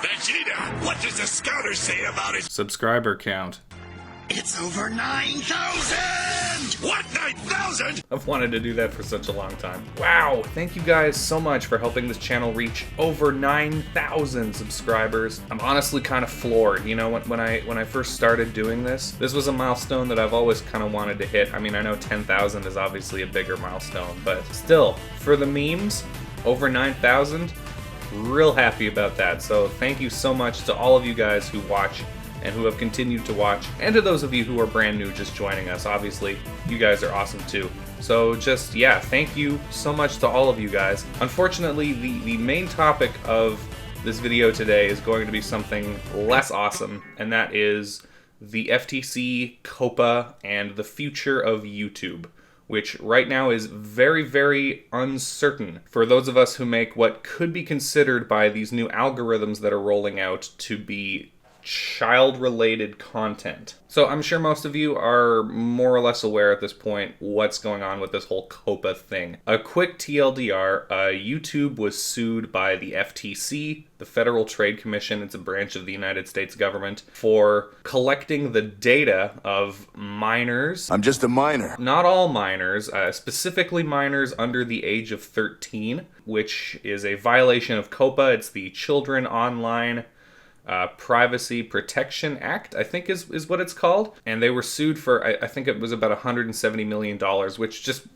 Vegeta, what does the scouter say about his subscriber count? It's over 9,000! What, 9,000? I've wanted to do that for such a long time. Wow! Thank you guys so much for helping this channel reach over 9,000 subscribers. I'm honestly kind of floored. You know, when I first started doing this was a milestone that I've always kind of wanted to hit. I mean, I know 10,000 is obviously a bigger milestone, but still, for the memes, over 9,000, real happy about that. So thank you so much to all of you guys who watch and who have continued to watch, and to those of you who are brand new just joining us. Obviously, you guys are awesome too. So just, yeah, thank you so much to all of you guys. Unfortunately, the main topic of this video today is going to be something less awesome, and that is the FTC, COPPA, and the future of YouTube, which right now is very, very uncertain for those of us who make what could be considered by these new algorithms that are rolling out to be child-related content. So I'm sure most of you are more or less aware at this point what's going on with this whole COPPA thing. A quick TLDR, YouTube was sued by the FTC, the Federal Trade Commission. It's a branch of the United States government, for collecting the data of minors. I'm just a minor. Not all minors, specifically minors under the age of 13, which is a violation of COPPA. It's the Children Online Privacy Protection Act, I think is what it's called. And they were sued for, I think it was about $170 million, which, just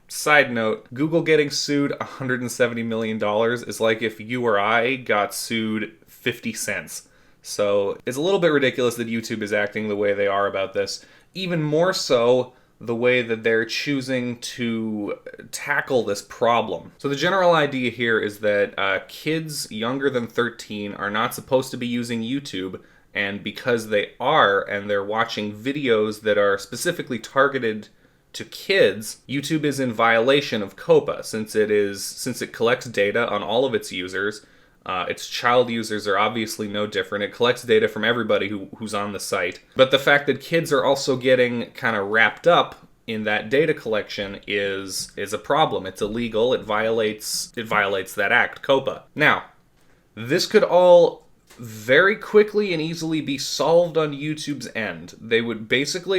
side note, Google getting sued $170 million is like if you or I got sued 50 cents. So it's a little bit ridiculous that YouTube is acting the way they are about this. Even more so, the way that they're choosing to tackle this problem. So the general idea here is that kids younger than 13 are not supposed to be using YouTube, and because they are, and they're watching videos that are specifically targeted to kids, YouTube is in violation of COPPA, since it collects data on all of its users. Its child users are obviously no different. It collects data from everybody who's on the site. But the fact that kids are also getting kind of wrapped up in that data collection is a problem. It's illegal. It violates that act, COPPA. Now, this could all very quickly and easily be solved on YouTube's end.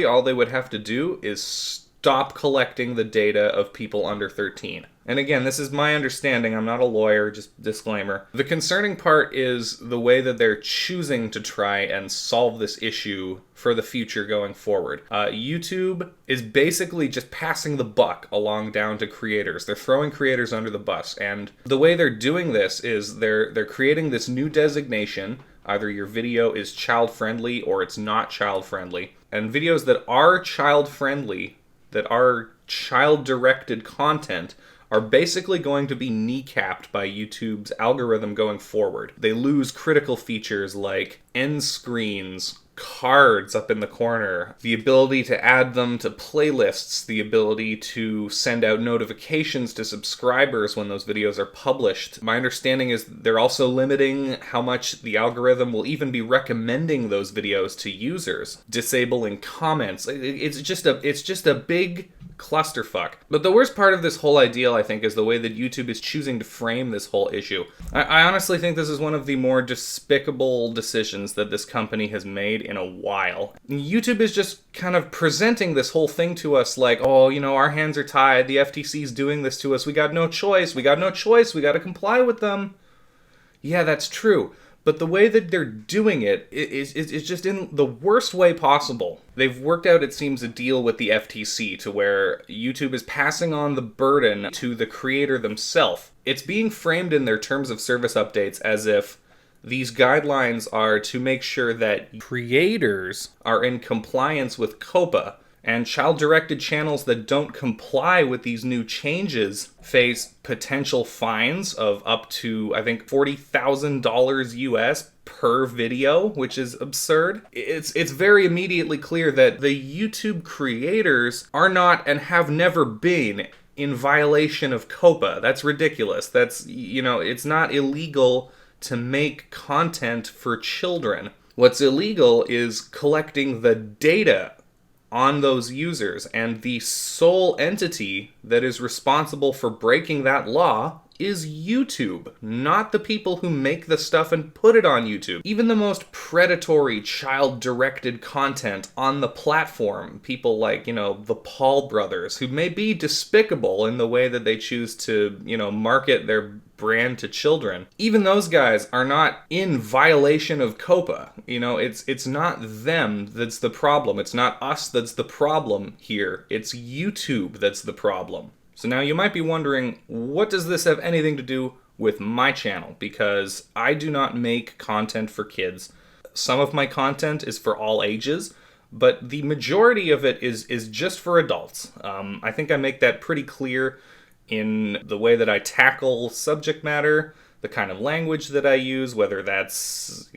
All they would have to do is stop collecting the data of people under 13. And again, this is my understanding. I'm not a lawyer, just disclaimer. The concerning part is the way that they're choosing to try and solve this issue for the future going forward. YouTube is basically just passing the buck along down to creators. They're throwing creators under the bus. And the way they're doing this is they're creating this new designation. Either your video is child-friendly or it's not child-friendly. And videos that are child-friendly, that are child-directed content, are basically going to be kneecapped by YouTube's algorithm going forward. They lose critical features like end screens, cards up in the corner, the ability to add them to playlists, the ability to send out notifications to subscribers when those videos are published. My understanding is they're also limiting how much the algorithm will even be recommending those videos to users, disabling comments. It's just a big clusterfuck. But the worst part of this whole idea, I think, is the way that YouTube is choosing to frame this whole issue. I honestly think this is one of the more despicable decisions that this company has made in a while. YouTube is just kind of presenting this whole thing to us like, oh, you know, our hands are tied, the FTC's doing this to us, we got no choice, we got to comply with them. Yeah, that's true. But the way that they're doing it is just in the worst way possible. They've worked out, it seems, a deal with the FTC to where YouTube is passing on the burden to the creator themselves. It's being framed in their terms of service updates as if these guidelines are to make sure that creators are in compliance with COPPA, and child-directed channels that don't comply with these new changes face potential fines of up to, I think, $40,000 US per video, which is absurd. It's very immediately clear that the YouTube creators are not and have never been in violation of COPPA. That's ridiculous. That's, you know, it's not illegal to make content for children. What's illegal is collecting the data on those users, and the sole entity that is responsible for breaking that law is YouTube, not the people who make the stuff and put it on YouTube. Even the most predatory child-directed content on the platform, people like, the Paul brothers, who may be despicable in the way that they choose to, market their brand to children. Even those guys are not in violation of COPPA. It's not them that's the problem. It's not us that's the problem here. It's YouTube that's the problem. So now you might be wondering, what does this have anything to do with my channel? Because I do not make content for kids. Some of my content is for all ages, but the majority of it is just for adults. I think I make that pretty clear in the way that I tackle subject matter, the kind of language that I use, whether that's,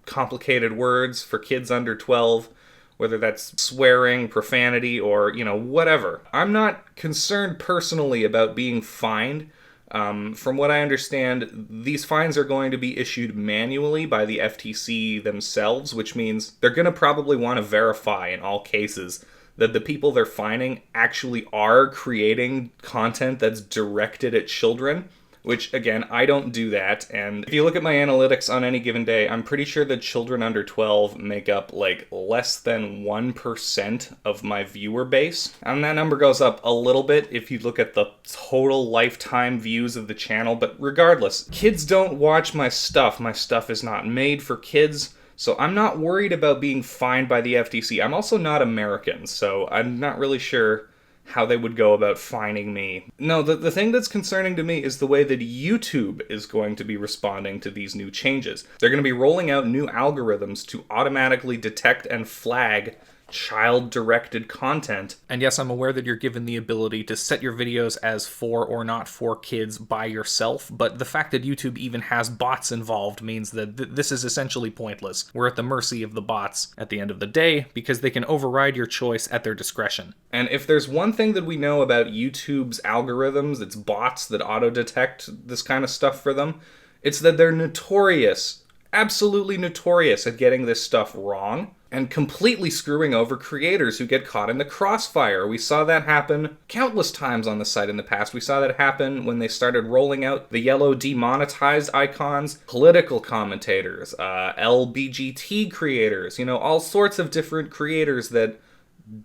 complicated words for kids under 12, whether that's swearing, profanity, or, whatever. I'm not concerned personally about being fined. From what I understand, these fines are going to be issued manually by the FTC themselves, which means they're going to probably want to verify in all cases that the people they're fining actually are creating content that's directed at children, which, again, I don't do that. And if you look at my analytics on any given day, I'm pretty sure that children under 12 make up less than 1% of my viewer base. And that number goes up a little bit if you look at the total lifetime views of the channel. But regardless, kids don't watch my stuff. My stuff is not made for kids. So I'm not worried about being fined by the FTC. I'm also not American, so I'm not really sure how they would go about fining me. No, the thing that's concerning to me is the way that YouTube is going to be responding to these new changes. They're going to be rolling out new algorithms to automatically detect and flag child-directed content. And yes, I'm aware that you're given the ability to set your videos as for or not for kids by yourself, but the fact that YouTube even has bots involved means that this is essentially pointless. We're at the mercy of the bots at the end of the day because they can override your choice at their discretion. And if there's one thing that we know about YouTube's algorithms, it's bots that auto-detect this kind of stuff for them, it's that they're notorious, absolutely notorious at getting this stuff wrong and completely screwing over creators who get caught in the crossfire. We saw that happen countless times on the site in the past. We saw that happen when they started rolling out the yellow demonetized icons, political commentators, LBGT creators, all sorts of different creators that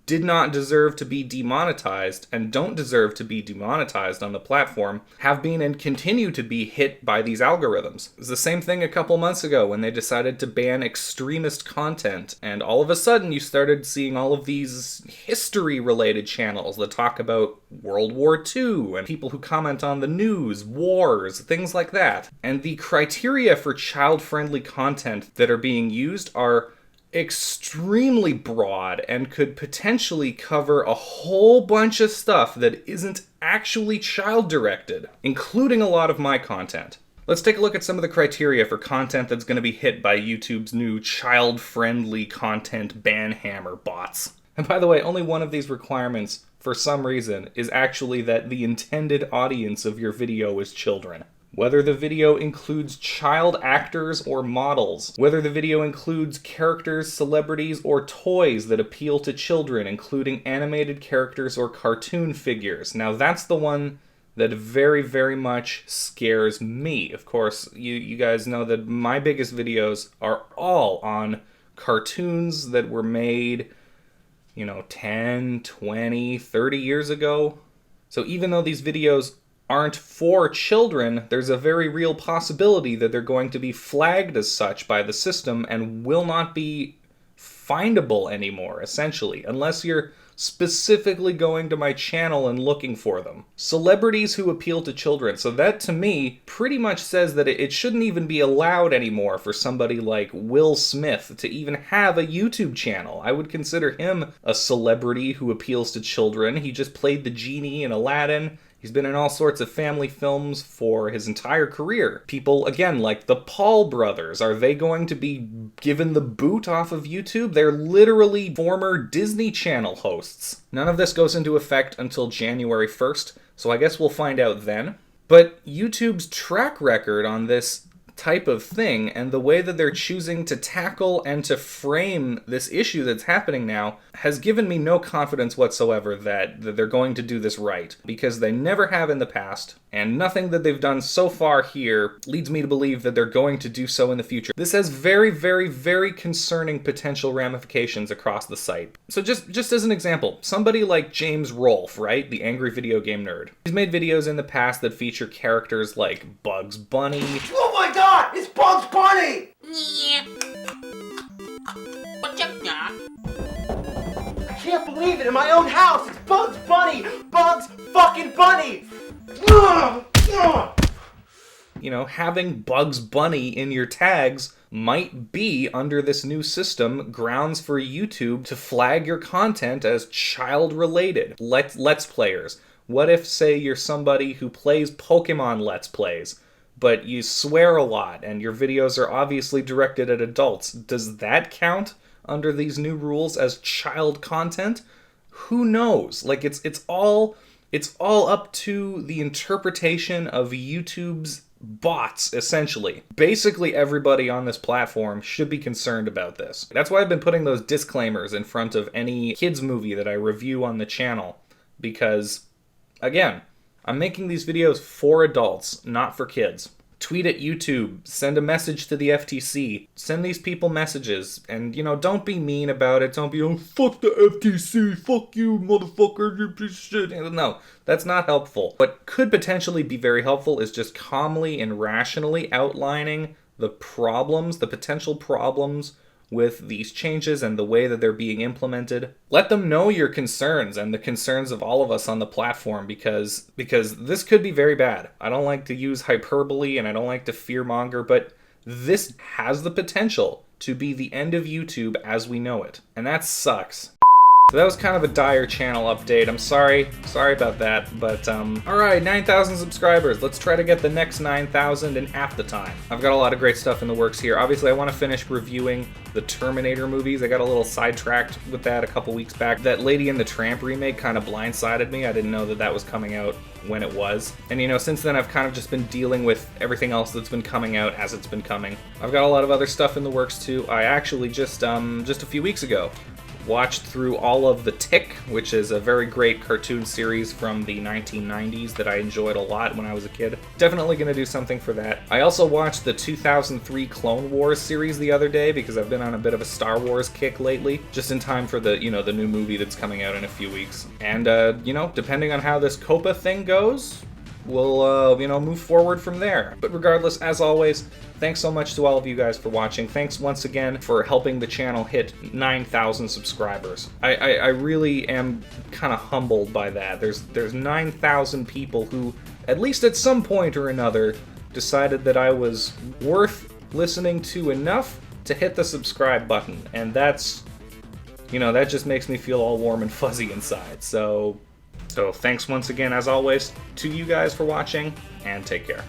did not deserve to be demonetized and don't deserve to be demonetized on the platform have been and continue to be hit by these algorithms. It was the same thing a couple months ago when they decided to ban extremist content, and all of a sudden you started seeing all of these history-related channels that talk about World War II and people who comment on the news, wars, things like that. And the criteria for child-friendly content that are being used are extremely broad and could potentially cover a whole bunch of stuff that isn't actually child-directed, including a lot of my content. Let's take a look at some of the criteria for content that's going to be hit by YouTube's new child-friendly content ban hammer bots. And by the way, only one of these requirements, for some reason, is actually that the intended audience of your video is children. Whether the video includes child actors or models, whether the video includes characters, celebrities, or toys that appeal to children, including animated characters or cartoon figures. Now that's the one that very, very much scares me. Of course, you guys know that my biggest videos are all on cartoons that were made, 10, 20, 30 years ago. So even though these videos aren't for children, there's a very real possibility that they're going to be flagged as such by the system and will not be findable anymore, essentially, unless you're specifically going to my channel and looking for them. Celebrities who appeal to children. So that, to me, pretty much says that it shouldn't even be allowed anymore for somebody like Will Smith to even have a YouTube channel. I would consider him a celebrity who appeals to children. He just played the genie in Aladdin. He's been in all sorts of family films for his entire career. People, again, like the Paul brothers, are they going to be given the boot off of YouTube? They're literally former Disney Channel hosts. None of this goes into effect until January 1st, so I guess we'll find out then. But YouTube's track record on this type of thing, and the way that they're choosing to tackle and to frame this issue that's happening now has given me no confidence whatsoever that they're going to do this right, because they never have in the past, and nothing that they've done so far here leads me to believe that they're going to do so in the future. This has very, very, very concerning potential ramifications across the site. So just as an example, somebody like James Rolfe, right? The angry video game nerd. He's made videos in the past that feature characters like Bugs Bunny. Oh my god! It's Bugs Bunny! Yeah. What's up, Doc? I can't believe it! In my own house! It's Bugs Bunny! Bugs fucking Bunny! Ugh! Ugh! You know, having Bugs Bunny in your tags might be, under this new system, grounds for YouTube to flag your content as child-related. Let's Players. What if, say, you're somebody who plays Pokemon Let's Plays, but you swear a lot and your videos are obviously directed at adults? Does that count under these new rules as child content? Who knows? Like, it's all up to the interpretation of YouTube's bots, essentially. Basically everybody on this platform should be concerned about this. That's why I've been putting those disclaimers in front of any kids movie that I review on the channel, because, again, I'm making these videos for adults, not for kids. Tweet at YouTube, send a message to the FTC, send these people messages, and, you know, don't be mean about it, don't be, oh, fuck the FTC, fuck you, motherfucker, you piece of shit. No, that's not helpful. What could potentially be very helpful is just calmly and rationally outlining the problems, the potential problems with these changes and the way that they're being implemented. Let them know your concerns and the concerns of all of us on the platform, because this could be very bad. I don't like to use hyperbole and I don't like to fearmonger, but this has the potential to be the end of YouTube as we know it. And that sucks. So that was kind of a dire channel update. I'm sorry about that, but alright, 9,000 subscribers. Let's try to get the next 9,000 in half the time. I've got a lot of great stuff in the works here. Obviously, I want to finish reviewing the Terminator movies. I got a little sidetracked with that a couple weeks back. That Lady and the Tramp remake kind of blindsided me. I didn't know that was coming out when it was. And you know, since then I've kind of just been dealing with everything else that's been coming out as it's been coming. I've got a lot of other stuff in the works too. I actually just a few weeks ago watched through all of The Tick, which is a very great cartoon series from the 1990s that I enjoyed a lot when I was a kid. Definitely going to do something for that. I also watched the 2003 Clone Wars series the other day because I've been on a bit of a Star Wars kick lately, just in time for the, you know, the new movie that's coming out in a few weeks. And, you know, depending on how this COPPA thing goes, we'll, you know, move forward from there. But regardless, as always, thanks so much to all of you guys for watching. Thanks once again for helping the channel hit 9,000 subscribers. I really am kind of humbled by that. There's 9,000 people who, at least at some point or another, decided that I was worth listening to enough to hit the subscribe button. And that's, you know, that just makes me feel all warm and fuzzy inside. So thanks once again, as always, to you guys for watching, and take care.